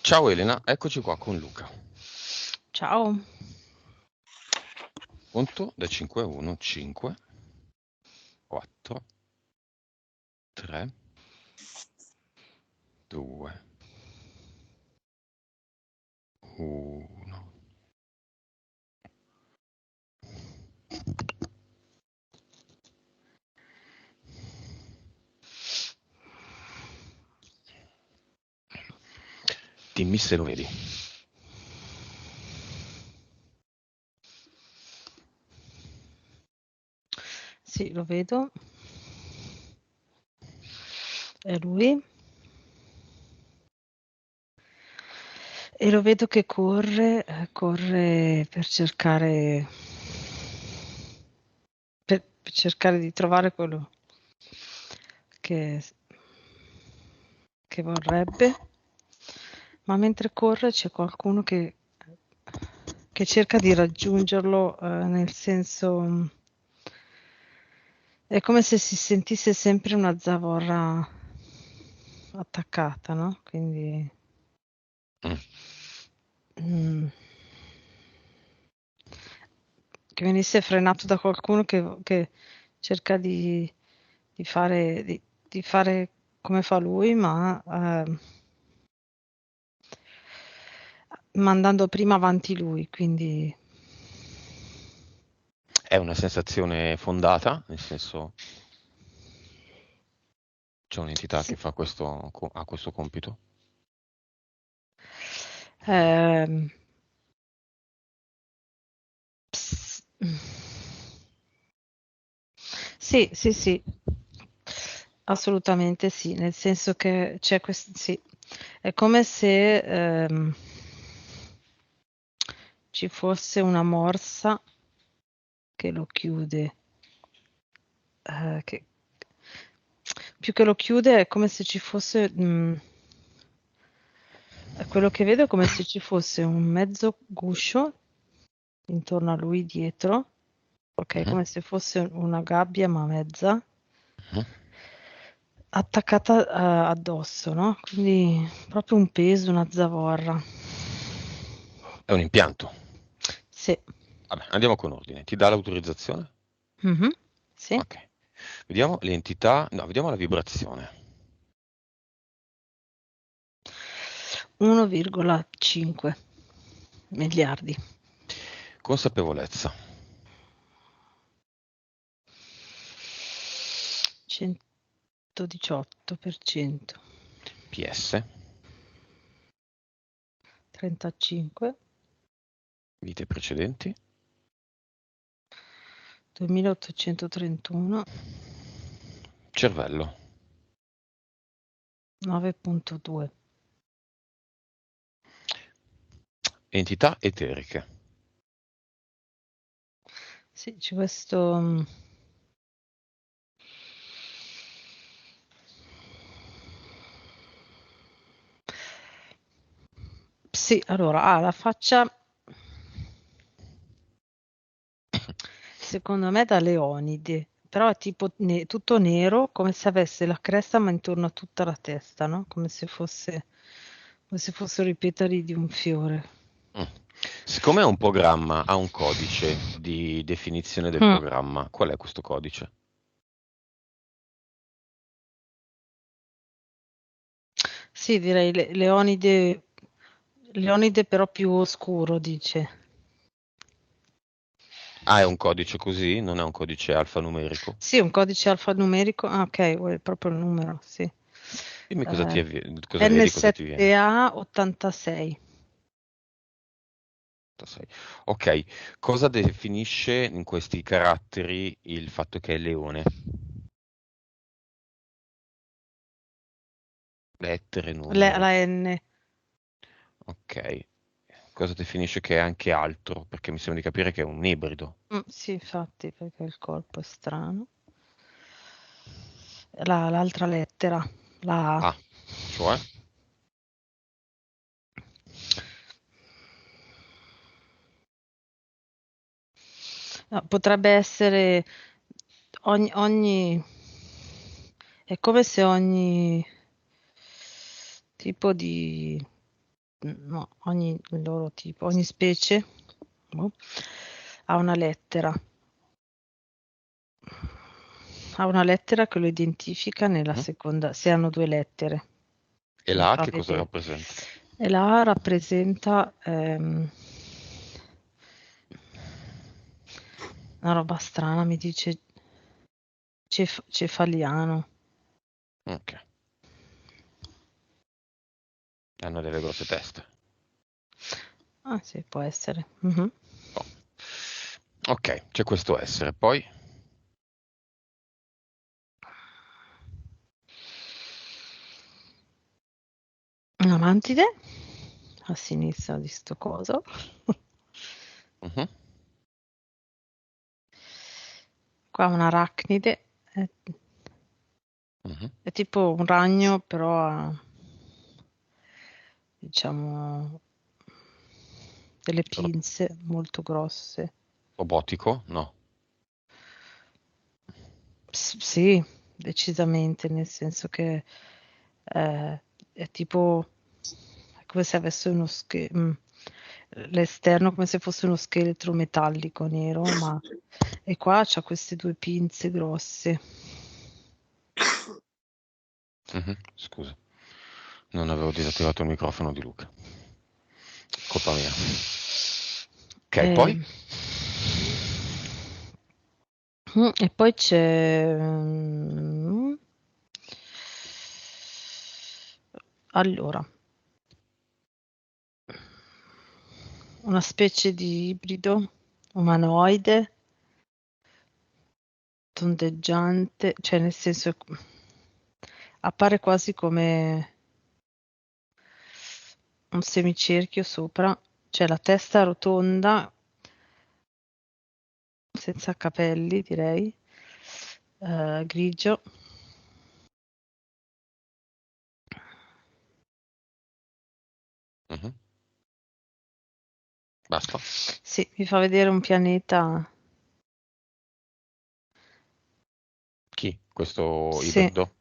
Ciao Elena, eccoci qua con Luca. Ciao. Conto da 5 a 1, 5, 4, 3, 2, 1. Dimmi se lo vedi. Sì, lo vedo. È lui. E lo vedo che corre per cercare di trovare quello che, che vorrebbe, ma mentre corre c'è qualcuno che cerca di raggiungerlo, nel senso, è come se si sentisse sempre una zavorra attaccata, no? Quindi Mm. mm, che venisse frenato da qualcuno che cerca di fare come fa lui, ma mandando prima avanti lui, quindi È una sensazione fondata, nel senso c'è un'entità che sì. fa ha questo compito. Ehm, ps- sì, sì, sì, assolutamente sì, nel senso che c'è questo, sì, è come se ci fosse una morsa che lo chiude, che più che lo chiude è come se ci fosse, quello che vedo è come se ci fosse un mezzo guscio intorno a lui dietro, ok, Mhm, come se fosse una gabbia ma mezza, mhm. attaccata addosso, no? Quindi proprio un peso, una zavorra. È un impianto. Sì. Vabbè, andiamo con ordine. Ti dà l'autorizzazione? Mhm. Sì. Ok. Vediamo l'entità, no, vediamo la vibrazione. 1,5 miliardi. Consapevolezza. 118%. PS. 35. Vite precedenti. 2831. Cervello. 9,2. Entità eteriche. Sì, c'è questo. Sì, allora ha la faccia, secondo me, da Leonide, però è tipo tutto nero, come se avesse la cresta ma intorno a tutta la testa, no? Come se fossero i petali di un fiore. Mm. Siccome è un programma, ha un codice di definizione del Mm. programma. Qual è questo codice? Sì, direi Leonide, Leonide però più oscuro, dice. Ah, è un codice così? Non è un codice alfanumerico? Sì, un codice alfanumerico. Ah, ok, vuoi proprio il numero, sì. Dimmi Eh, cosa vedi, cosa ti viene. N7A 86. 86. Ok, cosa definisce in questi caratteri il fatto che è leone? Lettere, numeri. La N. Ok. Cosa definisce che è anche altro? Perché mi sembra di capire che è un ibrido. Sì, infatti, perché il corpo è strano. L'altra lettera, la A. Ah, cioè? No, potrebbe essere ogni. È come se ogni tipo di no, ogni loro tipo, ogni specie ha una lettera. Ha una lettera che lo identifica nella seconda, se hanno due lettere. E Mi la A fa che cosa vedere. rappresenta? E la A rappresenta una roba strana, mi dice cefaliano. Ok. Hanno delle grosse teste. Ah sì, può essere. Mhm. Oh. Ok, c'è questo essere. Poi? Una mantide a sinistra di sto coso. Mhm. Qua un arachnide. Mhm. È tipo un ragno, però ha, diciamo, delle Ro- pinze molto grosse. Robotico? No. Sì, decisamente, nel senso che è tipo è come se avesse l'esterno come se fosse uno scheletro metallico nero, ma e qua c'ha queste due pinze grosse. Mhm. Scusa, non avevo disattivato il microfono di Luca. Colpa mia. Ok, E, poi? e poi c'è allora una specie di ibrido umanoide tondeggiante, cioè nel senso appare quasi come un semicerchio sopra, c'è la testa rotonda, senza capelli direi, grigio. Mhm. Basta. Sì, mi fa vedere un pianeta. Chi? Questo Sì, ibrido?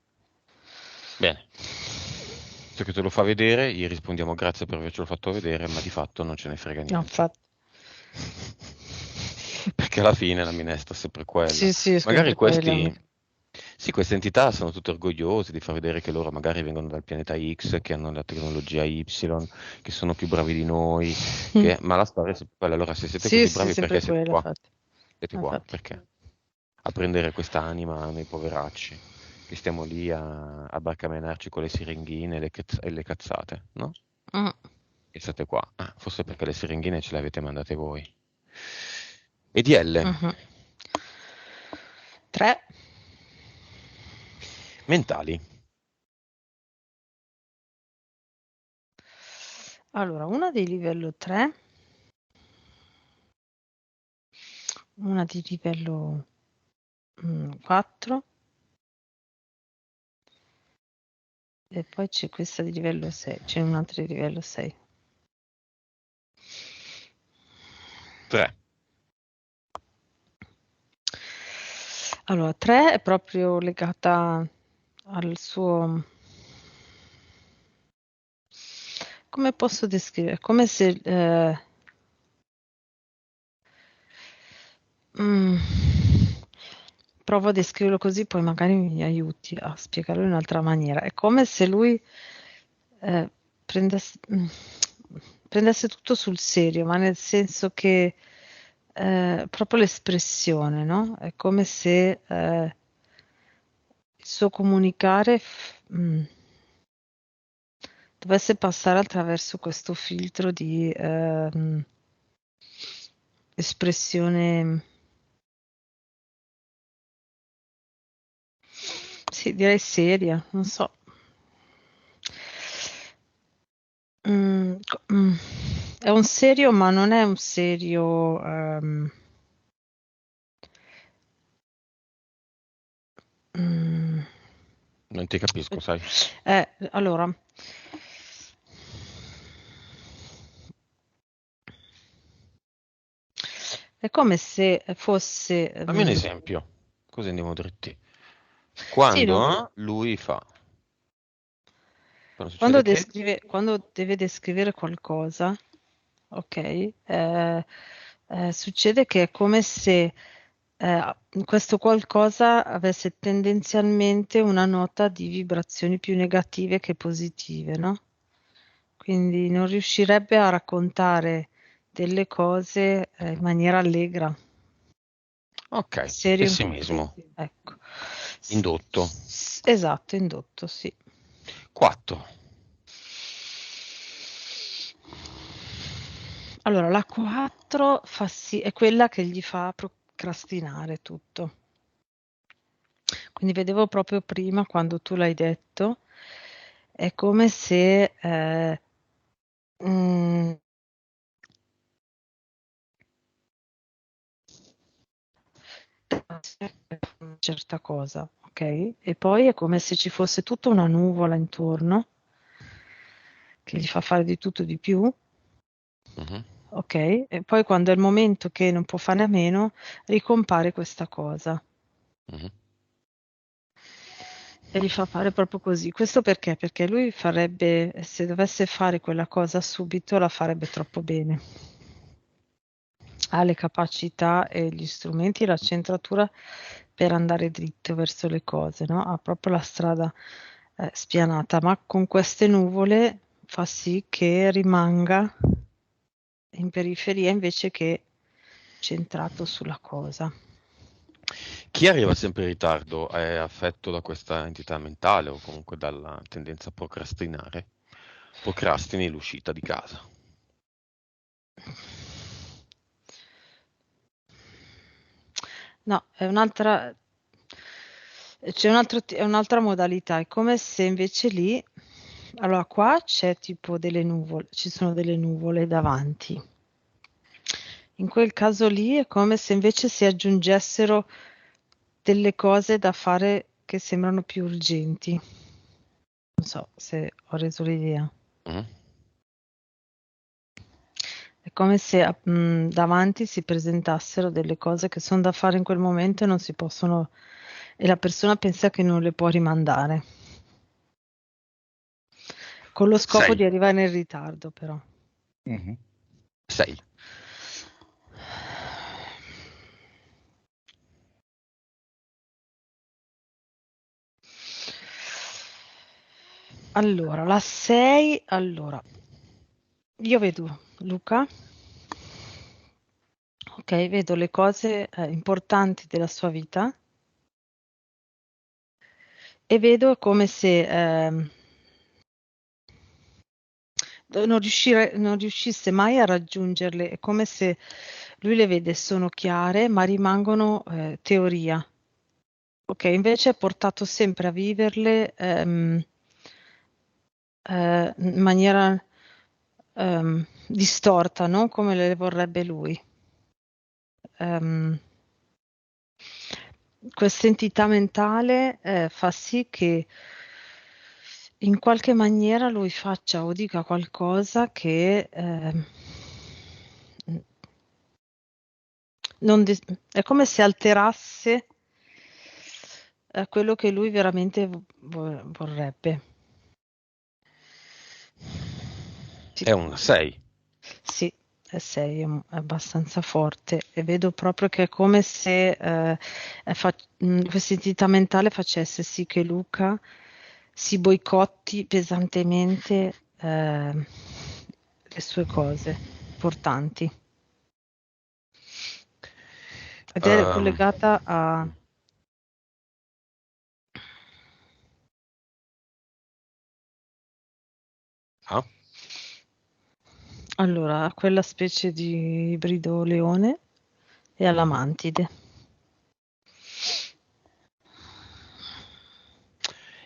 Bene. Se che te lo fa vedere, gli rispondiamo grazie per avercelo fatto vedere, ma di fatto non ce ne frega no, niente. infatti. Perché alla fine la minestra è sempre quella. Sì, sì, è Magari sempre quella. sì, queste entità sono tutte orgogliose di far vedere che loro magari vengono dal pianeta X, che hanno la tecnologia Y, che sono più bravi di noi, ma la storia è sempre quella. Allora, se siete Sì, così sì, bravi, sempre perché siete quella, qua? infatti. Siete qua? Infatti. Perché? A prendere questa anima noi poveracci, che stiamo lì a barcamenarci con le siringhine e le cazzate, no? Mm, E state qua. Ah, forse perché le siringhine ce le avete mandate voi. EDL. mhm. 3. Mentali. Allora, una di livello 3, una di livello 4 e poi c'è questa di livello 6, c'è un'altra di livello 6. 3. Allora, 3 è proprio legata al suo... Come posso descrivere? Come se... mm, provo a descriverlo così, poi magari mi aiuti a spiegarlo in un'altra maniera. È come se lui eh, prendesse tutto sul serio, ma nel senso che proprio l'espressione, no? È come se il suo comunicare dovesse passare attraverso questo filtro di espressione, sì, direi seria, non so. È un serio, ma non è un serio. Mm, Non ti capisco, sai? allora, è come se fosse. Fammi un esempio, così andiamo dritti. Sì, no, Quando lui fa Quando Quando, succede che? quando deve descrivere qualcosa, ok, succede che è come se questo qualcosa avesse tendenzialmente una nota di vibrazioni più negative che positive, no? Quindi non riuscirebbe a raccontare delle cose in maniera allegra. Ok, Serio? pessimismo, Ecco. indotto. Esatto, indotto, sì. 4. Allora, la 4 fa sì, è quella che gli fa procrastinare tutto. Quindi vedevo proprio prima quando tu l'hai detto, è come se mm, una certa cosa, ok? E poi è come se ci fosse tutta una nuvola intorno che gli fa fare di tutto di più, Mhm, ok? E poi quando è il momento che non può fare a meno, ricompare questa cosa. mhm. E li fa fare proprio così. Questo perché? Perché lui farebbe, se dovesse fare quella cosa subito, la farebbe troppo bene. Ha le capacità e gli strumenti, la centratura per andare dritto verso le cose, no? Ha proprio la strada spianata, ma con queste nuvole fa sì che rimanga in periferia invece che centrato sulla cosa. Chi arriva sempre in ritardo è affetto da questa entità mentale o comunque dalla tendenza a procrastinare? Procrastini l'uscita di casa. No, è un'altra, c'è è un'altra modalità, è come se invece lì, allora qua c'è tipo delle nuvole, ci sono delle nuvole davanti. In quel caso lì è come se invece si aggiungessero delle cose da fare che sembrano più urgenti. Non so se ho reso l'idea. Mhm. È come se davanti si presentassero delle cose che sono da fare in quel momento e non si possono, e la persona pensa che non le può rimandare, con lo scopo 6. di arrivare in ritardo, però. 6. Allora, la 6, allora, io vedo Luca, ok, vedo le cose importanti della sua vita e vedo come se non riuscisse mai a raggiungerle, è come se lui le vede, sono chiare, ma rimangono teoria. Ok, invece è portato sempre a viverle in maniera distorta, non come le vorrebbe lui. Ehm, Questa entità mentale fa sì che in qualche maniera lui faccia o dica qualcosa che non dis- è come se alterasse quello che lui veramente vorrebbe. Sì, È un 6. sì, è 6, è abbastanza forte e vedo proprio che è come se questa entità mentale facesse sì che Luca si boicotti pesantemente le sue cose importanti. Ed è Ehm, collegata a, ah, allora, a quella specie di ibrido leone e alla mantide.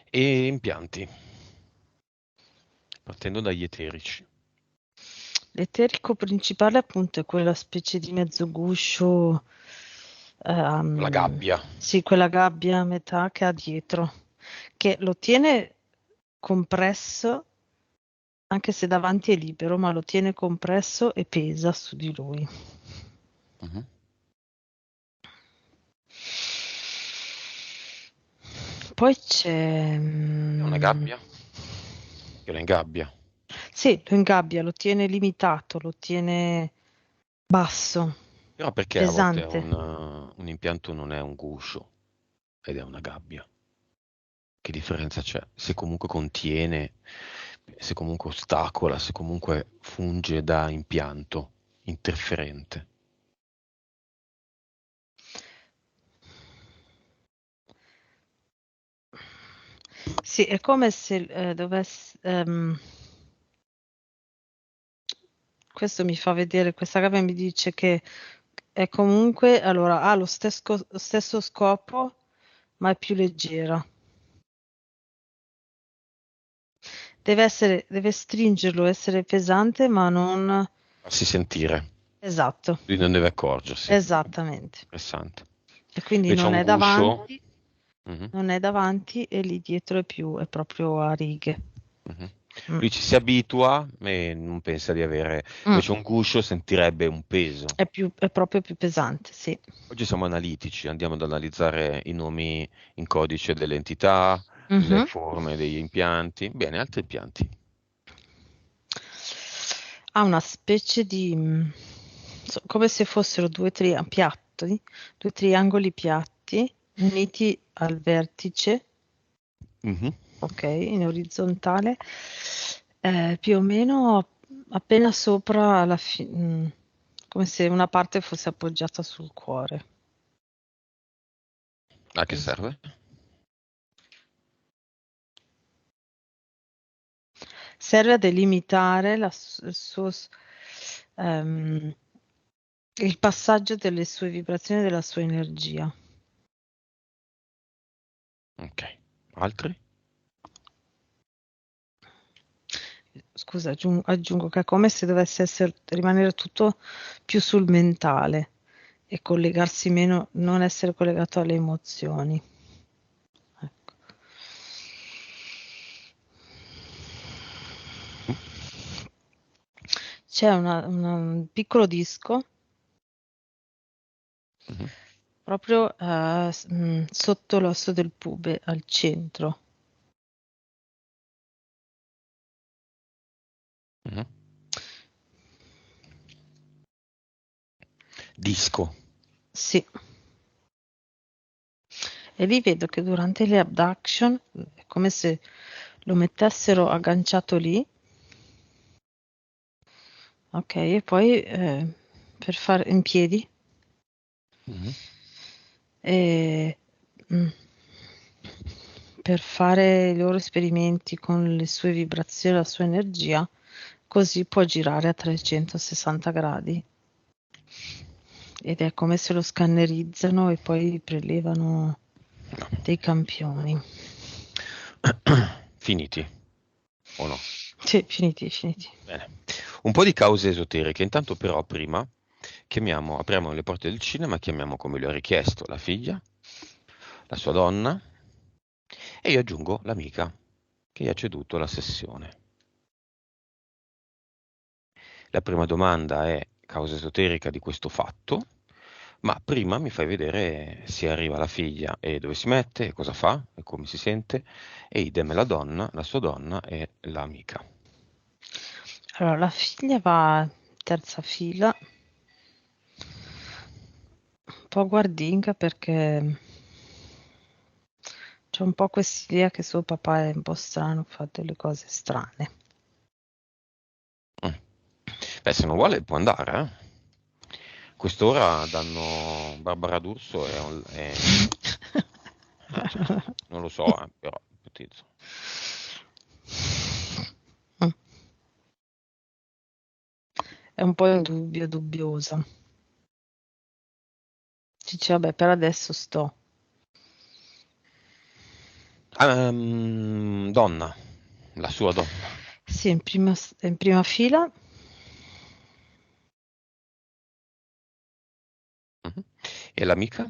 e impianti, partendo dagli eterici. L'eterico principale appunto è quella specie di mezzo guscio, La gabbia. sì, quella gabbia a metà che ha dietro, che lo tiene compresso, anche se davanti è libero, ma lo tiene compresso e pesa su di lui. Mhm. Poi c'è È una gabbia? che lo ingabbia. Sì, lo ingabbia, lo tiene limitato, lo tiene basso, Però perché a volte pesante. un impianto non è un guscio ed è una gabbia? Che differenza c'è? Se comunque contiene, se comunque ostacola, se comunque funge da impianto interferente. Sì, è come se dovesse... questo mi fa vedere, questa gabbia mi dice che è comunque, allora, ha lo stesso scopo, ma è più leggera. Deve stringerlo, essere pesante, ma non... Farsi sentire, Esatto, lui non deve accorgersi. esattamente. Interessante. E quindi Invece non un è guscio, davanti, mhm, non è davanti e lì dietro è proprio a righe. mhm. Mm. Lui ci si abitua e non pensa di avere, Mm. invece un guscio sentirebbe un peso. È proprio più pesante, sì. Oggi siamo analitici, andiamo ad analizzare i nomi in codice delle entità, le Mhm. forme degli impianti. Bene, altri impianti. Ha una specie di, come se fossero due triangoli piatti uniti al vertice, Mhm. ok, in orizzontale, più o meno appena sopra come se una parte fosse appoggiata sul cuore. A che Così. serve? Serve a delimitare ehm, il passaggio delle sue vibrazioni e della sua energia. Ok. Altri? Scusa, aggiungo che è come se dovesse rimanere tutto più sul mentale e collegarsi meno, non essere collegato alle emozioni. Ecco. Mm. C'è un piccolo disco Mhm. proprio sotto l'osso del pube, al centro. Mhm. Disco. Sì. E lì vedo che durante le abduction è come se lo mettessero agganciato lì, ok, e poi per fare in piedi Mhm. e, mm, per fare i loro esperimenti con le sue vibrazioni, la sua energia, così può girare a 360 gradi. Ed è come se lo scannerizzano e poi prelevano No. dei campioni. Finiti, o no? Sì, finiti, finiti. Bene. Un po' di cause esoteriche. Intanto però prima apriamo le porte del cinema, chiamiamo come lui ha richiesto la figlia, la sua donna e io aggiungo l'amica che gli ha ceduto la sessione. La prima domanda è causa esoterica di questo fatto, ma prima mi fai vedere se arriva la figlia e dove si mette, e cosa fa, e come si sente, e idem la donna, la sua donna e l'amica. Allora, la figlia va in terza fila, un po' guardinga perché c'è un po' quest'idea che suo papà è un po' strano, fa delle cose strane. Mm. Beh, se non vuole può andare, eh. Quest'ora danno Barbara D'Urso cioè, non lo so, però ipotizzo. È un po' in dubbio, dubbiosa. Dice, vabbè, per adesso sto. Donna, la sua donna. Sì, in prima fila. Mhm. E l'amica?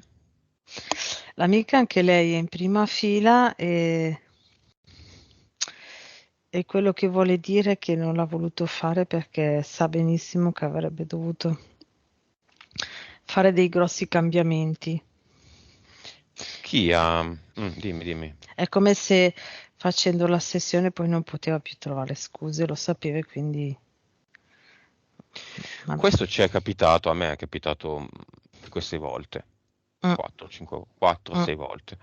L'amica anche lei è in prima fila e quello che vuole dire è che non l'ha voluto fare perché sa benissimo che avrebbe dovuto fare dei grossi cambiamenti. Chi ha... dimmi, dimmi. È come se facendo la sessione poi non poteva più trovare scuse, lo sapeva e quindi... Vabbè. Questo ci è capitato, a me è capitato queste volte, Mm, 4, 5, 4, mm, 6 volte.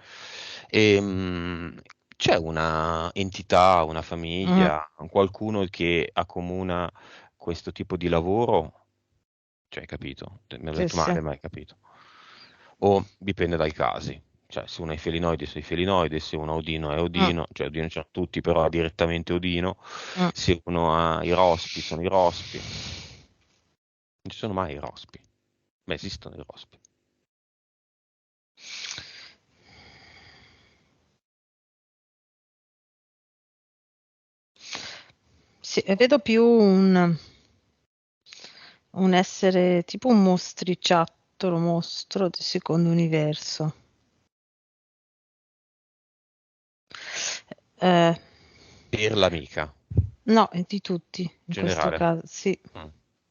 E, c'è una entità, una mm. famiglia, qualcuno che accomuna questo tipo di lavoro? Cioè, hai capito? Mi ho Sì, detto sì. male, ma hai capito? O dipende dai casi. Cioè, se uno è felinoide, sei felinoide, se uno è Odino è Mm, Odino, cioè Odino c'ha tutti, però è direttamente Odino. mm. Se uno ha i rospi, sono i rospi. Non ci sono mai i rospi, ma esistono i rospi. Sì, e vedo più un essere tipo un mostriciattolo, mostro di secondo universo. Eh, Per l'amica, no, è di tutti in questo generale. caso, sì. Mm.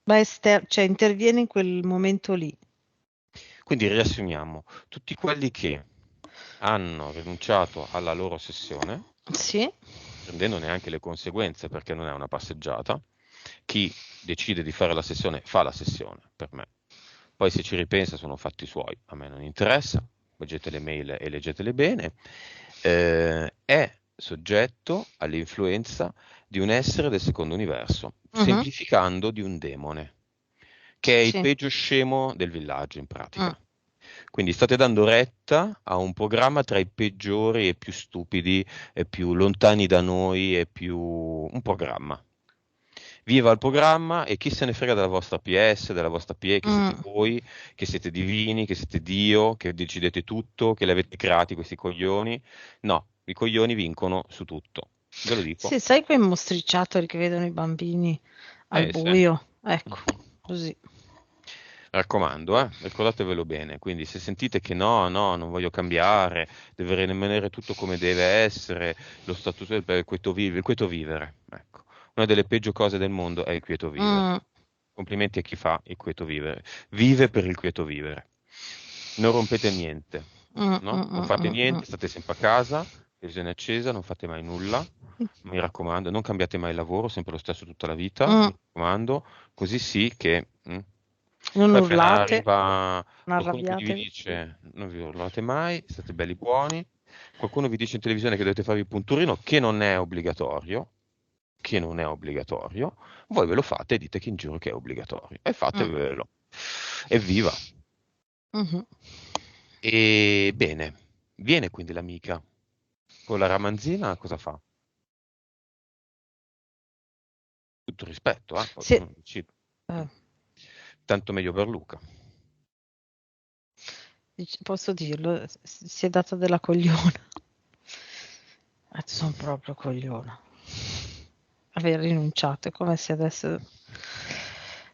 Ma cioè interviene in quel momento lì. Quindi riassumiamo, tutti quelli che hanno rinunciato alla loro sessione, Sì. prendendo neanche le conseguenze perché non è una passeggiata, chi decide di fare la sessione fa la sessione, per me. Poi se ci ripensa sono fatti suoi, a me non interessa, leggete le mail e leggetele bene, è soggetto all'influenza di un essere del secondo universo, Mhm. semplificando di un demone, che è il Sì. peggio scemo del villaggio in Mm. pratica. Quindi state dando retta a un programma tra i peggiori e più stupidi e più lontani da noi e più un programma. Viva il programma e chi se ne frega della vostra PS, della vostra PE, che siete Mm. voi, che siete divini, che siete Dio, che decidete tutto, che li avete creati questi coglioni. No, i coglioni vincono su tutto. Ve lo dico. Sì, sai quei mostriciattoli che vedono i bambini al Sì. buio? Ecco, Mhm. così. Raccomando, ricordatevelo bene. Quindi, se sentite che no, no, non voglio cambiare, deve rimanere tutto come deve essere, lo statuto del il quieto vivere. Ecco, una delle peggio cose del mondo è il quieto vivere. Mm, Complimenti a chi fa il quieto vivere. Vive per il quieto vivere. Non rompete niente, mm, no? mm, Non mm, fate mm, mm. niente, state sempre a casa, televisione accesa, non fate mai nulla. Mi raccomando, non cambiate mai lavoro, sempre lo stesso tutta la vita, Mm. mi raccomando, così sì che Non poi appena urlate, arriva non qualcuno che vi arrabbiatevi. dice non vi urlate mai, state belli buoni, qualcuno vi dice in televisione che dovete farvi il punturino, che non è obbligatorio, voi ve lo fate e dite che in giro che è obbligatorio e Mm, fatevelo. Evviva! mhm. E bene, viene quindi l'amica con la ramanzina, cosa fa? Tutto rispetto, poi Sì, uno decide. Mm. eh, Tanto meglio per Luca. posso dirlo, si è data della cogliona. Sono proprio cogliona. Aver rinunciato, è come se adesso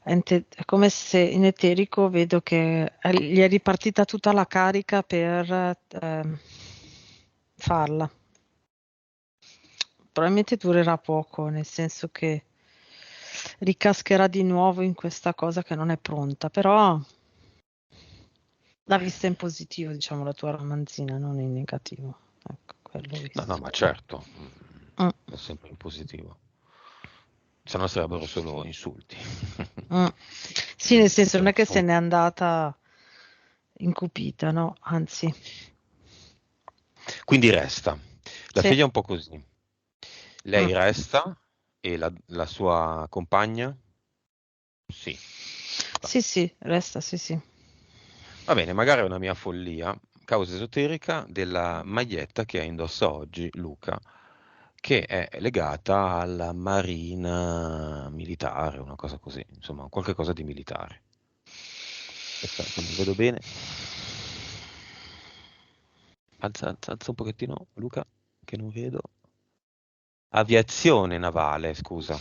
è come se in eterico vedo che gli è ripartita tutta la carica per farla. Probabilmente durerà poco, nel senso che ricascherà di nuovo in questa cosa che non è pronta, però l'ha vista in positivo, diciamo, la tua romanzina, non in negativo. Ecco, quello ho No, no, visto. ma certo, Mm, è sempre in positivo. Se no sarebbero solo insulti. mm. Sì, nel senso non Cioè, è che se n'è andata incupita, no? Anzi, quindi resta. La sì. figlia è un po' così. Mm. Lei resta e la sua compagna? Sì. Sì, sì, resta, sì, sì. Va bene, magari è una mia follia, causa esoterica della maglietta che indossa oggi Luca, che è legata alla marina militare, una cosa così, insomma, qualche cosa di militare. Aspetta, non vedo bene. Alza, alza, alza un pochettino, Luca, che non vedo. Aviazione navale, scusa.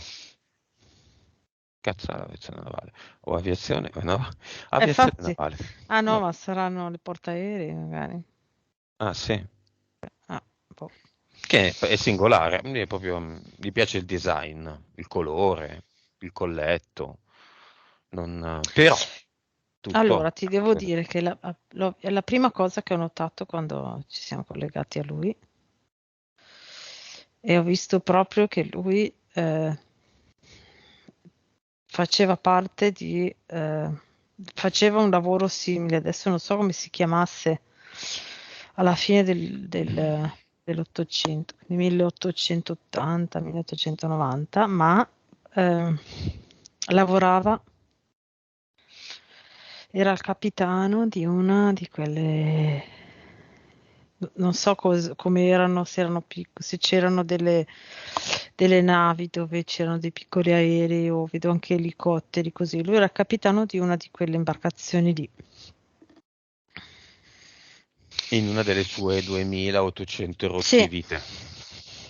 Cazzo è l'aviazione navale? O aviazione, no, aviazione Infatti, navale. ah no, No. ma saranno le portaerei magari. Ah, sì. Ah, boh. Che è singolare, mi è proprio, gli piace il design, il colore, il colletto, però Allora, tutto ti devo dire che è la prima cosa che ho notato quando ci siamo collegati a lui e ho visto proprio che lui faceva parte faceva un lavoro simile, adesso non so come si chiamasse, alla fine dell'Ottocento, quindi 1880, 1890, ma eh, lavorava, era il capitano di una di quelle, non so come erano, se c'erano delle navi dove c'erano dei piccoli aerei o vedo anche elicotteri così. Lui era il capitano di una di quelle imbarcazioni lì. In una delle sue 2800 rotte Sì, vite.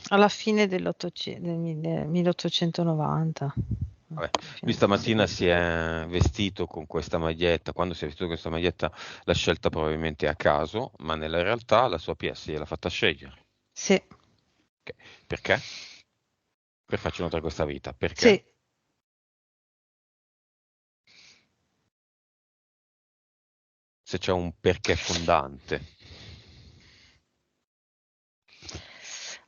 alla fine del 1890. Vabbè, lui Fine così. stamattina si è vestito con questa maglietta, quando si è vestito con questa maglietta l'ha scelta probabilmente a caso, ma nella realtà la sua PS gliel'ha fatta scegliere. Sì, Ok. Perché? Per farci notare questa vita. Perché? sì. Se c'è un perché fondante.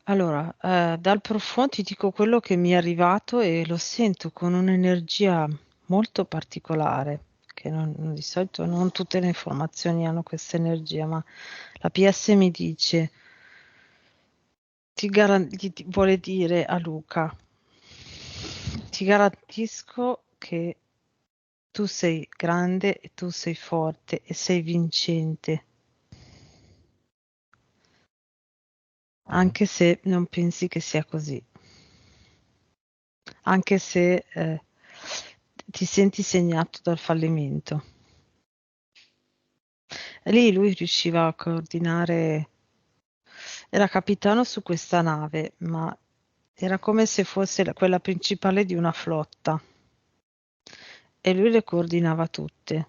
Allora, dal profondo ti dico quello che mi è arrivato e lo sento con un'energia molto particolare, che di solito non tutte le informazioni hanno questa energia, ma la PS mi dice, vuole dire a Luca, ti garantisco che tu sei grande e tu sei forte e sei vincente, Mhm. anche se non pensi che sia così. Anche se ti senti segnato dal fallimento. E lì lui riusciva a coordinare, era capitano su questa nave, ma era come se fosse quella principale di una flotta e lui le coordinava tutte.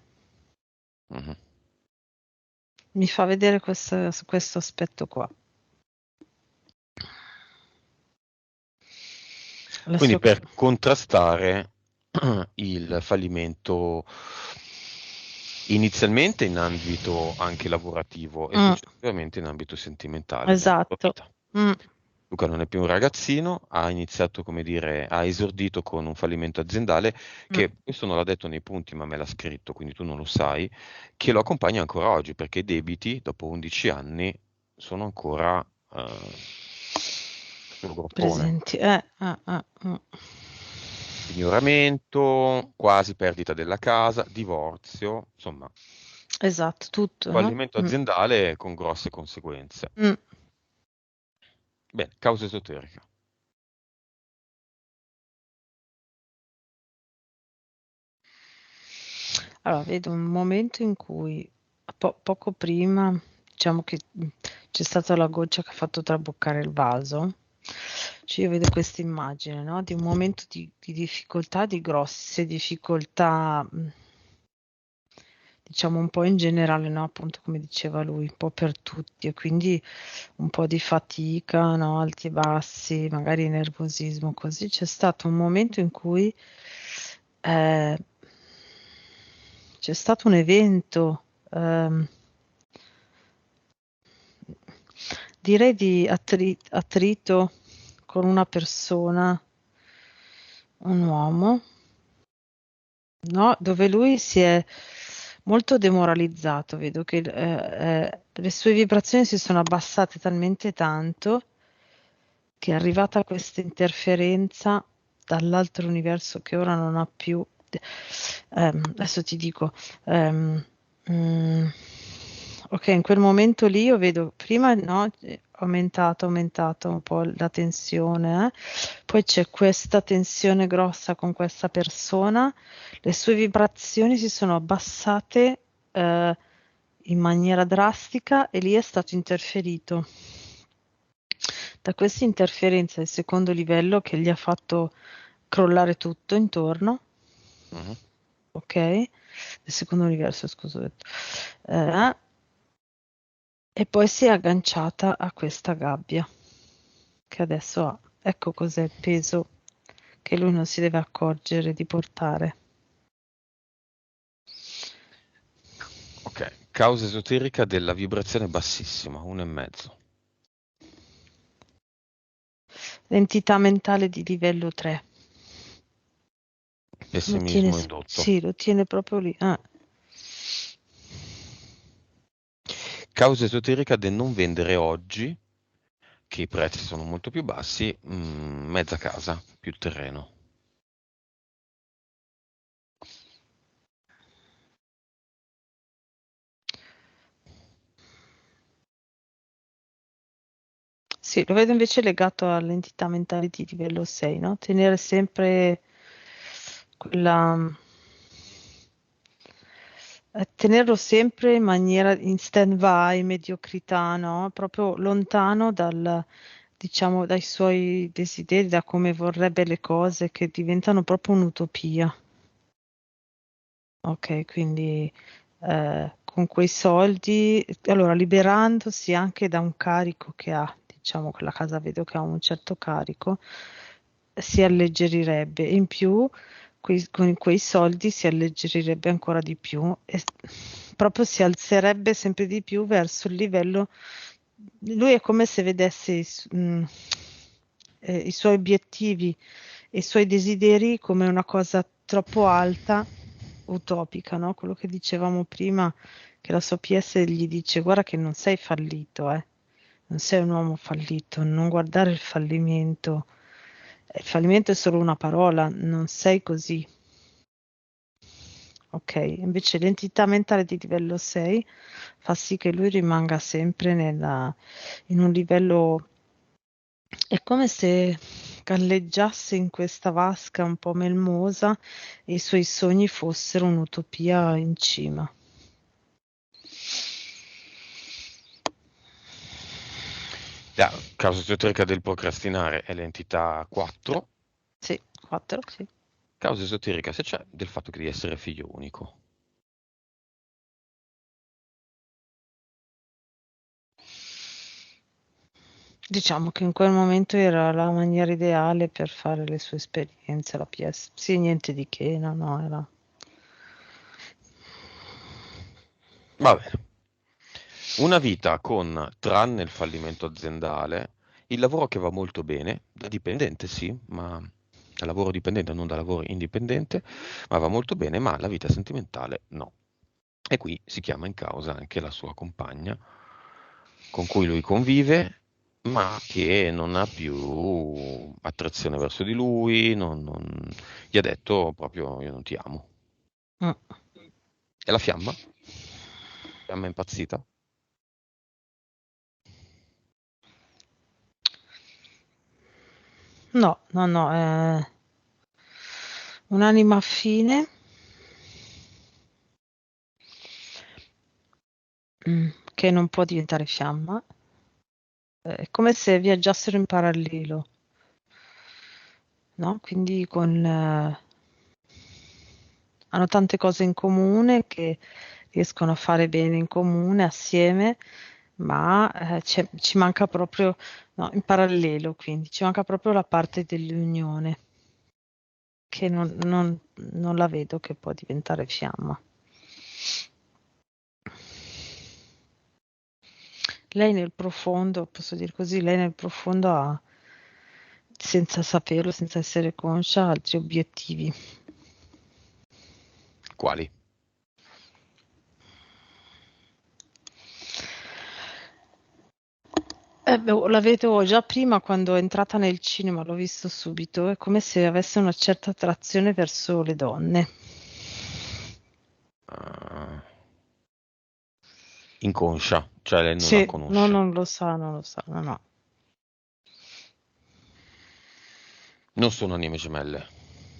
Mhm. Mi fa vedere questo aspetto qua. La Quindi sua... per contrastare il fallimento inizialmente in ambito anche lavorativo e Mm, successivamente in ambito sentimentale nella sua esatto. vita. Mm, Luca non è più un ragazzino, ha iniziato, come dire, ha esordito con un fallimento aziendale mm, che, questo non l'ha detto nei punti, ma me l'ha scritto, quindi tu non lo sai, che lo accompagna ancora oggi, perché i debiti, dopo 11 anni, sono ancora sul groppone. presenti. Mm. Pignoramento, quasi perdita della casa, divorzio, insomma, Esatto, tutto. fallimento Mm, aziendale con grosse conseguenze. mm. Bene, causa esoterica. Allora, vedo un momento in cui poco prima, diciamo che c'è stata la goccia che ha fatto traboccare il vaso. Cioè io vedo questa immagine, no? Di un momento di difficoltà, di grosse difficoltà, diciamo un po' in generale, no? Appunto come diceva lui, un po' per tutti e quindi un po' di fatica, no? Alti e bassi, magari nervosismo, così. C'è stato un momento in cui eh, c'è stato un evento, direi di attrito con una persona, un uomo, no? Dove lui si è molto demoralizzato. Vedo che le sue vibrazioni si sono abbassate talmente tanto che è arrivata questa interferenza dall'altro universo che ora non ha più. Adesso ti dico, ehm, mm, ok, in quel momento lì io vedo prima no, aumentato un po' la tensione, poi c'è questa tensione grossa con questa persona, le sue vibrazioni si sono abbassate in maniera drastica e lì è stato interferito. Da questa interferenza di secondo livello che gli ha fatto crollare tutto intorno, Mhm. ok? Del secondo universo, scusa, ho detto. Eh, e poi si è agganciata a questa gabbia che adesso ha. Ecco cos'è il peso che lui non si deve accorgere di portare. Ok, causa esoterica della vibrazione bassissima, 1,5. L'entità mentale di livello 3. Pessimismo indotto. Sì, lo tiene proprio lì. Causa esoterica del non vendere oggi, che i prezzi sono molto più bassi, mezza casa, più terreno. Sì, lo vedo invece legato all'entità mentale di livello 6, no? Tenere sempre quella... tenerlo sempre in maniera in stand-by, mediocrità, no? Proprio lontano diciamo, dai suoi desideri, da come vorrebbe le cose, che diventano proprio un'utopia. Ok, quindi con quei soldi, allora liberandosi anche da un carico che ha, diciamo che la casa vedo che ha un certo carico, si alleggerirebbe. In più, con quei soldi si alleggerirebbe ancora di più e proprio si alzerebbe sempre di più verso il livello. Lui è come se vedesse i suoi obiettivi e i suoi desideri come una cosa troppo alta, utopica, no? Quello che dicevamo prima, che la sua PS gli dice: guarda che non sei fallito, non sei un uomo fallito, non guardare il fallimento. Il fallimento è solo una parola, non sei così. Ok, invece l'entità mentale di livello 6 fa sì che lui rimanga sempre in un livello, è come se galleggiasse in questa vasca un po' melmosa e i suoi sogni fossero un'utopia in cima. La causa esoterica del procrastinare è l'entità 4. Sì, 4, sì. Causa esoterica, se c'è, del fatto di essere figlio unico. Diciamo che in quel momento era la maniera ideale per fare le sue esperienze, la PS. Sì, niente di che, no, era... Va bene. Una vita con, tranne il fallimento aziendale, il lavoro che va molto bene, da dipendente sì, ma da lavoro dipendente, non da lavoro indipendente, ma va molto bene, ma la vita sentimentale no. E qui si chiama in causa anche la sua compagna, con cui lui convive, ma che non ha più attrazione verso di lui, gli ha detto proprio io non ti amo. Mm. E la fiamma? Fiamma impazzita? No, è un'anima affine, che non può diventare fiamma. È come se viaggiassero in parallelo, no? Quindi hanno tante cose in comune che riescono a fare bene in comune assieme, ma ci manca proprio, no, in parallelo, quindi ci manca proprio la parte dell'unione, che non la vedo che può diventare fiamma. Lei nel profondo, posso dire così, lei nel profondo ha, senza saperlo, senza essere conscia, altri obiettivi. Quali? La vedo già prima quando è entrata nel cinema, l'ho visto subito, è come se avesse una certa attrazione verso le donne. Uh, inconscia, cioè lei non la Sì, no, conosce. non lo sa, no. Non sono anime gemelle,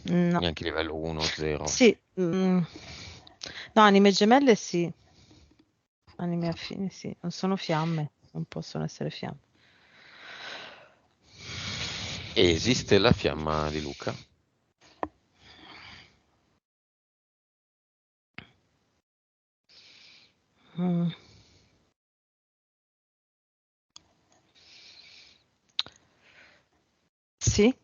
No. neanche livello 1, 0. Sì, no, anime gemelle sì, anime affini sì, non sono fiamme, non possono essere fiamme. E esiste la fiamma di Luca? Mm. Sì,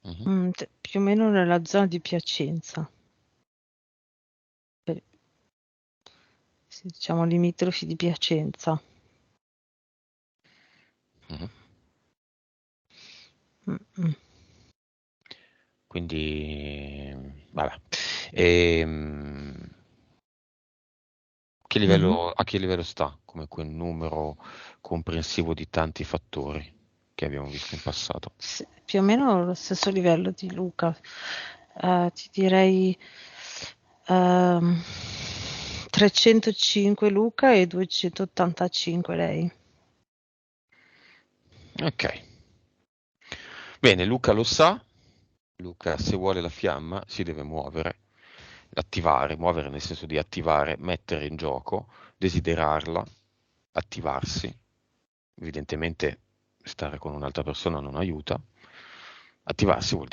Mhm. più o meno nella zona di Piacenza, sì, diciamo limitrofi di Piacenza. Mhm. Mm-mm. Quindi, vabbè. Mhm. A che livello sta come quel numero comprensivo di tanti fattori che abbiamo visto in passato? Sì, più o meno allo stesso livello di Luca. Ti direi ehm, 305 Luca e 285 lei. Ok. Bene, Luca lo sa. Luca, se vuole la fiamma, si deve muovere, attivare, muovere nel senso di attivare, mettere in gioco, desiderarla, attivarsi. Evidentemente stare con un'altra persona non aiuta. Attivarsi, vuol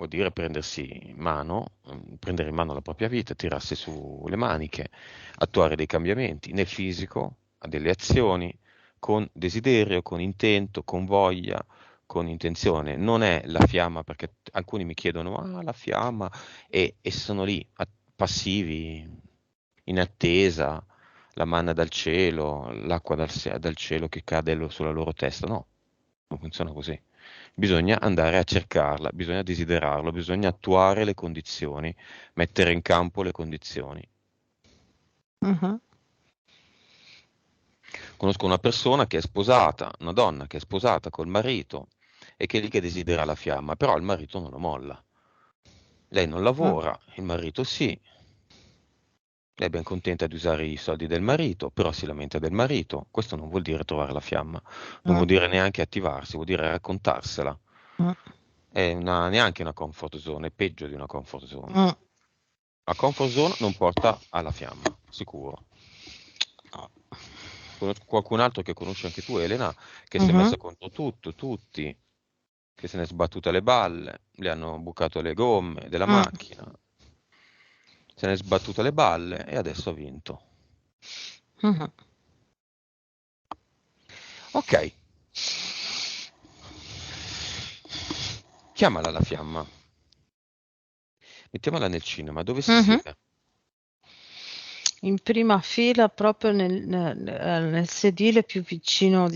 dire prendersi in mano, prendere in mano la propria vita, tirarsi su le maniche, attuare dei cambiamenti nel fisico, a delle azioni, con desiderio, con intento, con voglia, con intenzione. Non è la fiamma, perché alcuni mi chiedono, ah, la fiamma, e sono lì, passivi, in attesa, la manna dal cielo, l'acqua dal cielo che cade sulla loro testa. No, non funziona così. Bisogna andare a cercarla, bisogna desiderarlo, bisogna attuare le condizioni, mettere in campo le condizioni. Mhm. Conosco una persona che è sposata, una donna che è sposata col marito e che è lì che desidera la fiamma, però il marito non lo molla. Lei non Mm. lavora, il marito sì. Lei è ben contenta di usare i soldi del marito, però si lamenta del marito. Questo non vuol dire trovare la fiamma, non vuol Mm. dire neanche attivarsi, vuol dire raccontarsela. Mm. Neanche una comfort zone, è peggio di una comfort zone. Mm. La comfort zone non porta alla fiamma, sicuro. No. Conosco qualcun altro che conosci anche tu, Elena, che si è Mhm. messa contro tutto, tutti, che se ne è sbattuta le balle, le hanno bucato le gomme della Mm. macchina, se ne è sbattuta le balle e adesso ha vinto. Mhm. Ok, chiamala la fiamma, mettiamola nel cinema, dove si Mhm. siede? In prima fila, proprio nel sedile più vicino.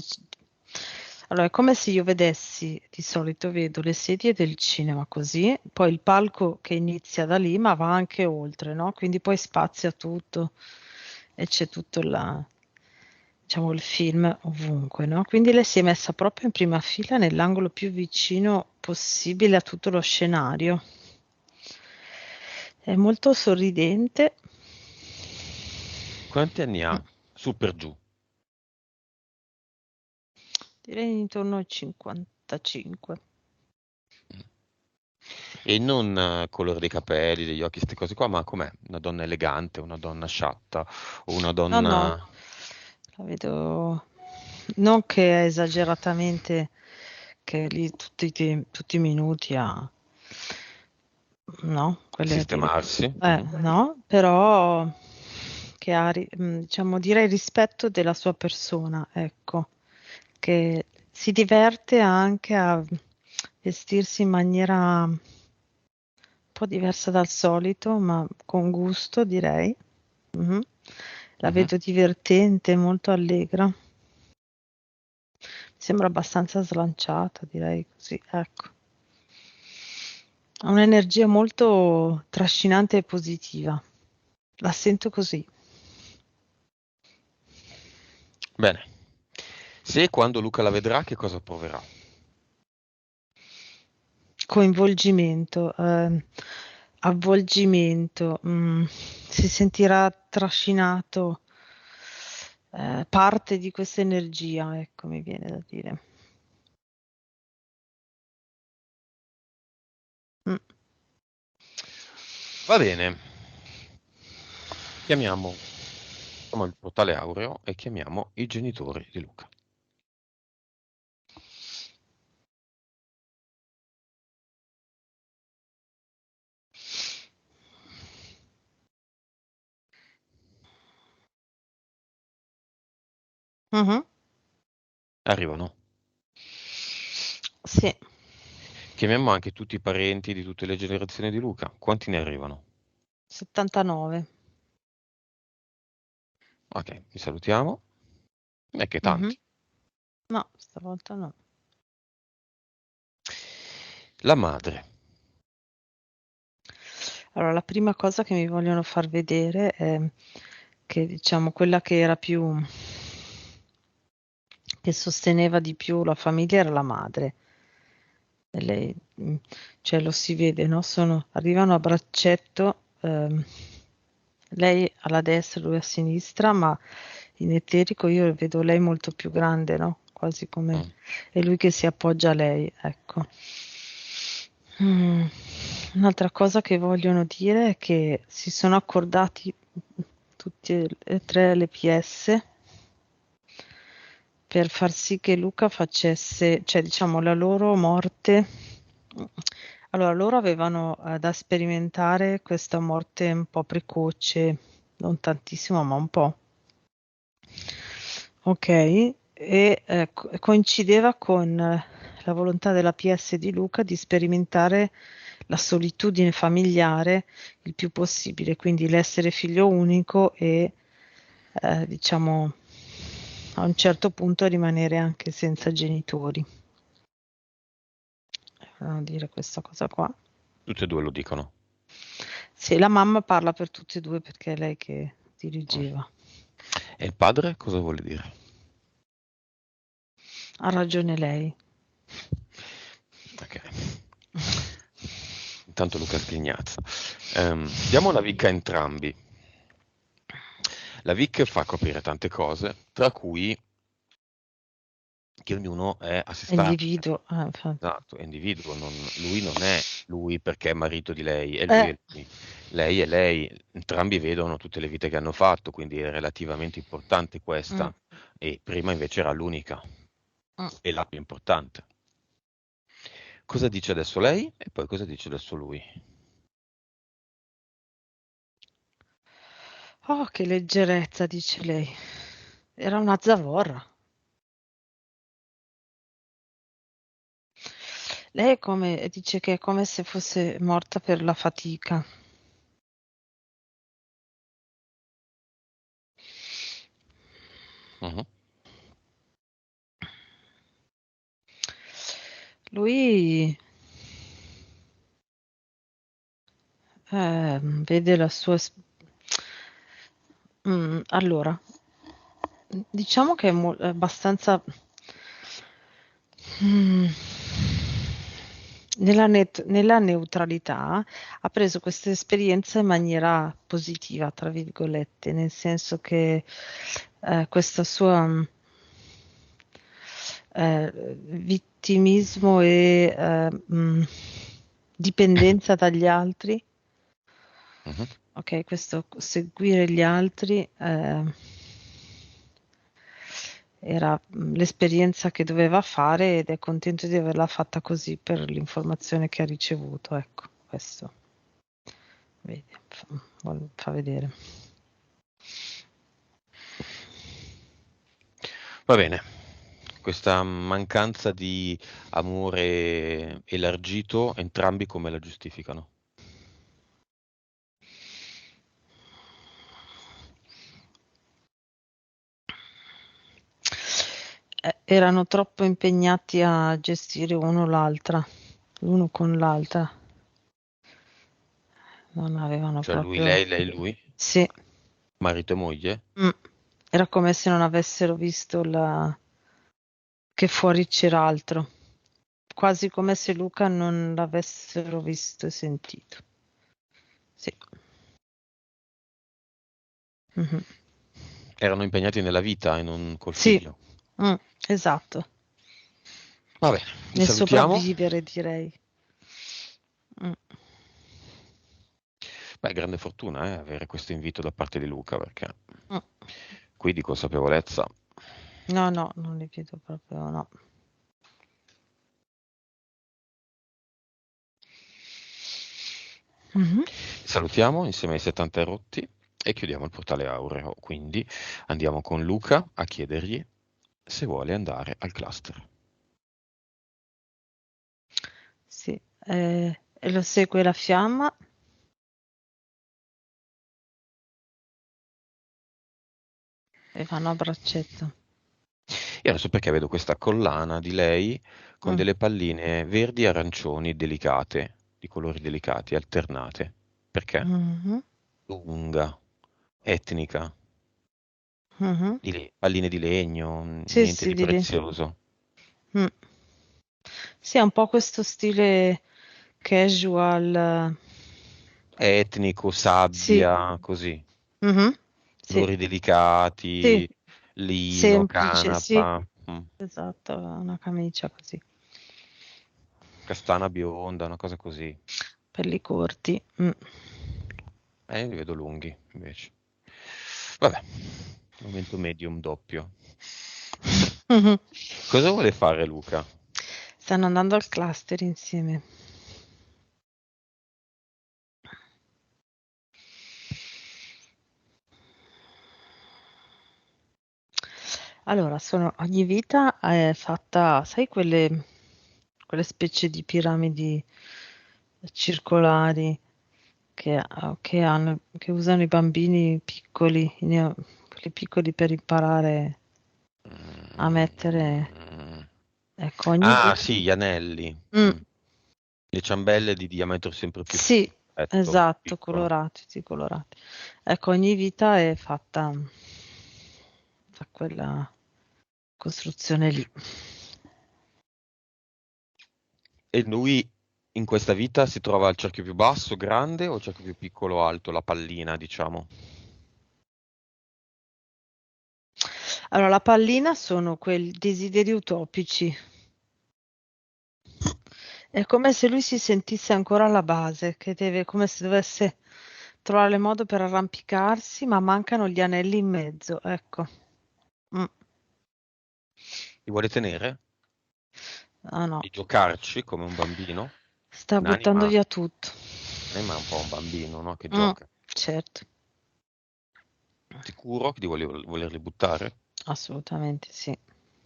Allora, è come se io vedessi, di solito vedo le sedie del cinema così, poi il palco che inizia da lì, ma va anche oltre, no? Quindi poi spazia tutto e c'è tutto diciamo, il film ovunque, no? Quindi lei si è messa proprio in prima fila nell'angolo più vicino possibile a tutto lo scenario. È molto sorridente. Quanti anni ha? Su per giù. Direi intorno ai 55. E non colore dei capelli, degli occhi, queste cose qua, ma com'è? Una donna elegante, una donna sciatta, o una No, no, donna... la vedo non che è esageratamente che lì tutti i minuti a no, quelle a dire sistemarsi. Mhm. no, però che ha diciamo direi rispetto della sua persona, ecco, che si diverte anche a vestirsi in maniera un po' diversa dal solito, ma con gusto direi. Mhm. La Mhm. vedo divertente, molto allegra. Mi sembra abbastanza slanciata, direi così, ecco. Ha un'energia molto trascinante e positiva. La sento così. Bene. Se e quando Luca la vedrà, che cosa proverà? Coinvolgimento, avvolgimento, si sentirà trascinato, parte di questa energia, ecco, mi viene da dire. Mm. Va bene. Chiamiamo il portale Aureo e chiamiamo i genitori di Luca. Mhm. Arrivano. Sì, Chiamiamo anche tutti i parenti di tutte le generazioni di Luca. Quanti ne arrivano? 79. Ok, vi salutiamo. E che Mhm. tanti. No, stavolta no. La madre. Allora, la prima cosa che mi vogliono far vedere è che, diciamo, quella che era più, che sosteneva di più la famiglia era la madre. E lei, cioè lo si vede, no? Arrivano a braccetto, lei alla destra, lui a sinistra, ma in eterico io vedo lei molto più grande, no? Quasi come Mm. è lui che si appoggia a lei, ecco. Mm. Un'altra cosa che vogliono dire è che si sono accordati tutti e tre le PS per far sì che Luca facesse, cioè diciamo la loro morte. Allora, loro avevano da sperimentare questa morte un po' precoce, non tantissimo, ma un po'. Ok, e coincideva con la volontà della PS di Luca di sperimentare la solitudine familiare il più possibile, quindi l'essere figlio unico e diciamo a un certo punto rimanere anche senza genitori. Volevano dire questa cosa qua. Tutte e due lo dicono. Sì, la mamma parla per tutti e due perché è lei che Mm. dirigeva. E il padre cosa vuole dire? Ha ragione lei. Ok. Intanto Luca sghignazza. Diamo la vic a entrambi. La vic fa coprire tante cose, tra cui che ognuno è a sé È stante. individuo. Infatti. Esatto, è individuo, lui non è lui perché è marito di lei, Eh, è lui. Lei è lei, entrambi vedono tutte le vite che hanno fatto, quindi è relativamente importante mm, questa, e prima invece era l'unica mm. e la più importante. Cosa dice adesso lei e poi cosa dice adesso lui? Oh, che leggerezza, dice lei. Era una zavorra. Lei è come, dice che è come se fosse morta per la fatica. Mhm. Lui vede la sua... allora, diciamo che è abbastanza... mm, nella neutralità ha preso questa esperienza in maniera positiva, tra virgolette, nel senso che questa sua vittimismo e dipendenza dagli altri. Mhm. Ok, questo seguire gli altri era l'esperienza che doveva fare ed è contento di averla fatta così per l'informazione che ha ricevuto. Ecco, questo vedi, fa vedere. Va bene, questa mancanza di amore elargito, entrambi come la giustificano? Erano troppo impegnati a gestire uno l'altra, l'uno con l'altra. Non avevano Cioè lui, proprio... lei, lui? Sì. Marito e moglie? Mm. Era come se non avessero visto che fuori c'era altro, quasi come se Luca non l'avessero visto e sentito. Sì. Mhm. Erano impegnati nella vita e non col Sì, figlio. mm, esatto, Va bene, li nel salutiamo. sopravvivere direi. Mm. Beh, grande fortuna, avere questo invito da parte di Luca, perché Mm. qui di consapevolezza. No, no, non li vedo proprio, no. Mhm. Salutiamo insieme ai 70 rotti e chiudiamo il portale aureo. Quindi andiamo con Luca a chiedergli se vuole andare al cluster. Sì, e lo segue la fiamma e vanno a braccetto. Io non so perché vedo questa collana di lei con Mm. delle palline verdi e arancioni delicate, di colori delicati, alternate. Perché? Mhm. Lunga, etnica, Mhm. palline di legno, Sì, niente sì, di di lì. prezioso. Mm. Sì, è un po' questo stile casual. Etnico, Sì. sabbia, così. Mhm. Sì, Colori sì, delicati, lino, semplice, sì, canapa, esatto, una camicia così, castana bionda, una cosa così. pelli corti. Mm. Li vedo lunghi, invece. Vabbè, momento medium doppio. Mhm. Cosa vuole fare Luca? Stanno andando al cluster insieme. Allora, ogni vita è fatta, sai, quelle specie di piramidi circolari che usano i bambini piccoli, quelli piccoli per imparare a mettere, Mm. ecco, ogni Ah, vita. sì, gli anelli. Mm, Le ciambelle di diametro sempre più sì, esatto, piccolo. colorati, sì, colorati. Ecco, ogni vita è fatta da quella costruzione lì. E lui in questa vita si trova al cerchio più basso, grande, o al cerchio più piccolo, alto, la pallina, diciamo? Allora, la pallina sono quei desideri utopici. È come se lui si sentisse ancora alla base, che deve, come se dovesse trovare il modo per arrampicarsi, ma mancano gli anelli in mezzo, ecco. Mm. Li vuole tenere? Ah no, E giocarci come un bambino? sta buttando Un'anima, via tutto. un'anima è un po' un bambino, no? Che Mm, gioca. certo, Sicuro di volerli buttare? assolutamente sì.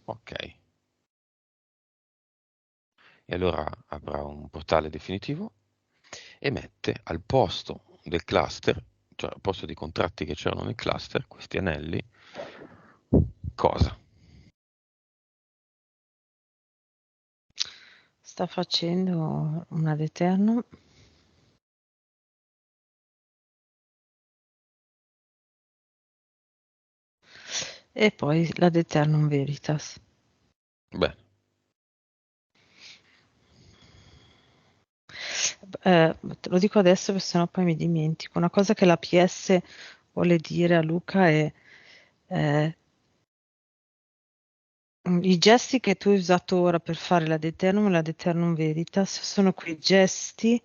Ok. E allora avrà un portale definitivo e mette al posto del cluster, cioè al posto dei contratti che c'erano nel cluster, questi anelli, cosa? Sta facendo un ad eternum. E poi l'ad eternum veritas. Beh, Te lo dico adesso perché sennò poi mi dimentico. Una cosa che la PS vuole dire a Luca è eh, i gesti che tu hai usato ora per fare l'ad eternum e l'ad eternum veritas sono quei gesti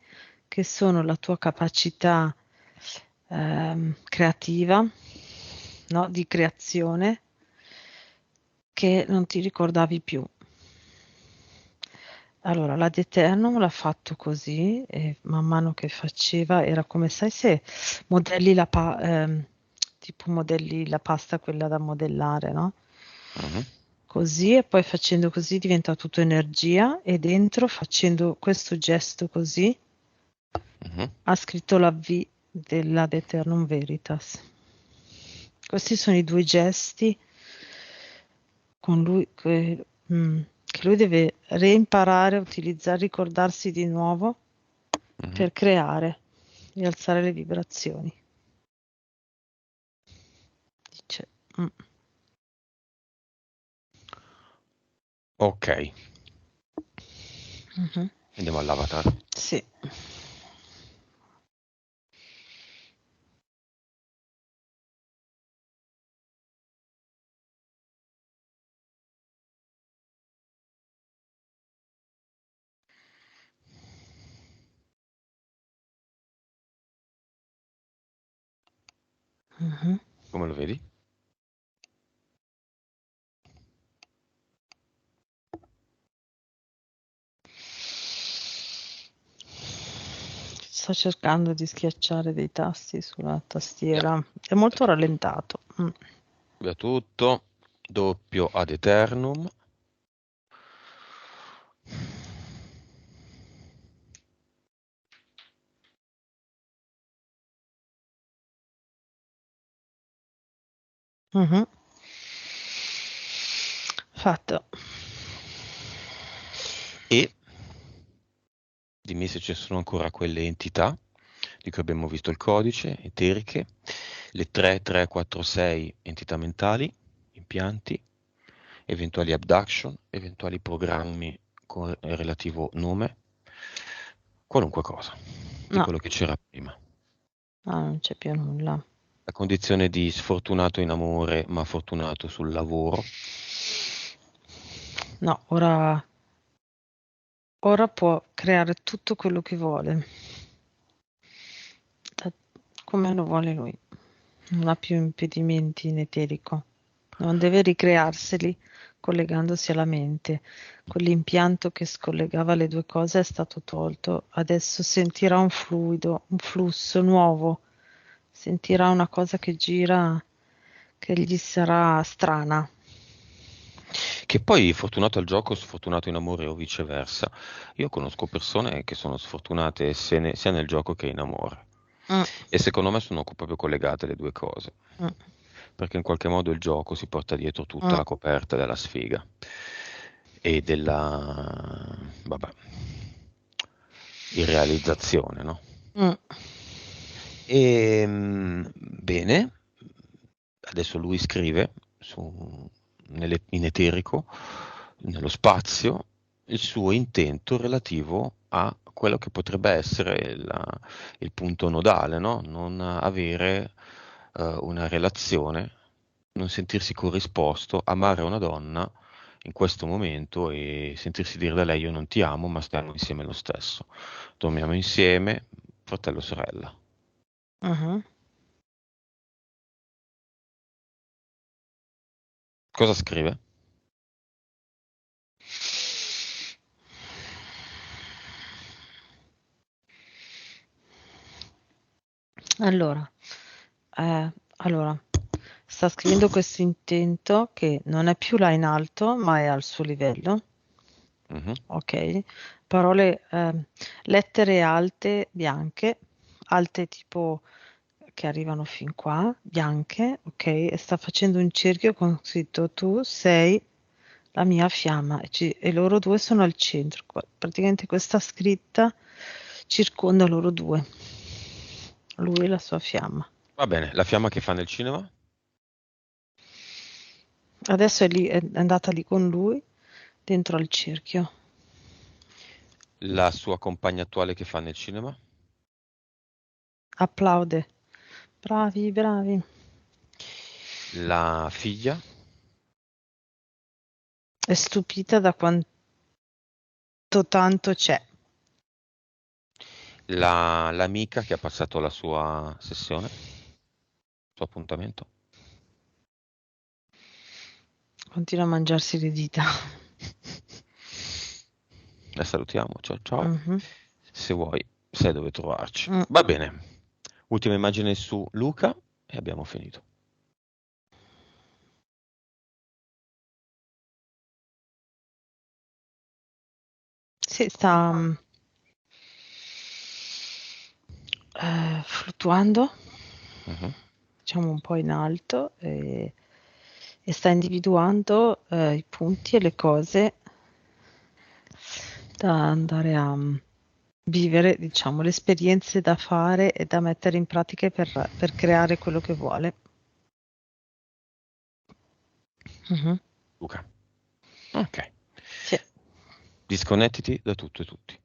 che sono la tua capacità creativa, no? Di creazione che non ti ricordavi più. Allora, l'ad eternum l'ha fatto così e man mano che faceva era come sai se modelli tipo modelli la pasta quella da modellare, no? mhm, Così e poi facendo così diventa tutto energia e dentro facendo questo gesto così mhm. ha scritto la V dell'ad eternum veritas. Questi sono i due gesti con lui che lui deve reimparare a utilizzare, ricordarsi di nuovo Mhm. per creare e alzare le vibrazioni. Dice, mm, Ok, mhm, andiamo all'avatar. sì. Mhm. Come lo vedi? Sto cercando di schiacciare dei tasti sulla Via, tastiera. È molto tutto. rallentato. Mm. Via tutto. Doppio ad eternum. Mhm. Fatto. E dimmi se ci sono ancora quelle entità di cui abbiamo visto il codice, eteriche, le 3, 3, 4, 6 entità mentali, impianti, eventuali abduction, eventuali programmi con relativo nome, qualunque cosa di No, quello che c'era prima. non c'è più nulla. La condizione di sfortunato in amore ma fortunato sul lavoro. No, ora può creare tutto quello che vuole, da- come lo vuole lui. Non ha più impedimenti in eterico. Non deve ricrearseli collegandosi alla mente. Quell'impianto che scollegava le due cose è stato tolto. Adesso sentirà un fluido, un flusso nuovo. Sentirà una cosa che gira, che gli sarà strana. Che poi fortunato al gioco, sfortunato in amore o viceversa. Io conosco persone che sono sfortunate sia nel gioco che in amore. Mm, E secondo me sono proprio collegate le due cose. mm, Perché in qualche modo il gioco si porta dietro tutta mm, la coperta della sfiga e della, vabbè, irrealizzazione, no? mm. Bene, adesso lui scrive in eterico, nello spazio, il suo intento relativo a quello che potrebbe essere il punto nodale, no? Non avere una relazione, non sentirsi corrisposto, amare una donna in questo momento e sentirsi dire da lei io non ti amo, ma stiamo insieme lo stesso. Dormiamo insieme, fratello sorella. Mhm. Cosa scrive? Allora, allora, sta scrivendo questo intento che non è più là in alto, ma è al suo livello. Mhm. Ok, parole, lettere alte, bianche, alte tipo che arrivano fin qua, bianche, ok, e sta facendo un cerchio con scritto tu sei la mia fiamma e loro due sono al centro. Praticamente questa scritta circonda loro due, lui e la sua fiamma. Va bene, la fiamma che fa nel cinema? Adesso è lì, è andata lì con lui, dentro al cerchio. La sua compagna attuale che fa nel cinema? Applaude. Bravi, bravi. La figlia? È stupita da quanto tanto c'è. L'amica che ha passato la sua sessione? Il suo appuntamento? Continua a mangiarsi le dita. La salutiamo, ciao ciao. Mhm. Se vuoi, sai dove trovarci. Mm. Va bene. Ultima immagine su Luca e abbiamo finito. Sì, sta fluttuando, Mhm. diciamo un po' in alto e sta individuando i punti e le cose da andare a vivere, diciamo, le esperienze da fare e da mettere in pratica per creare quello che vuole. Mhm. Luca. Ok. Sì. Disconnettiti da tutto e tutti.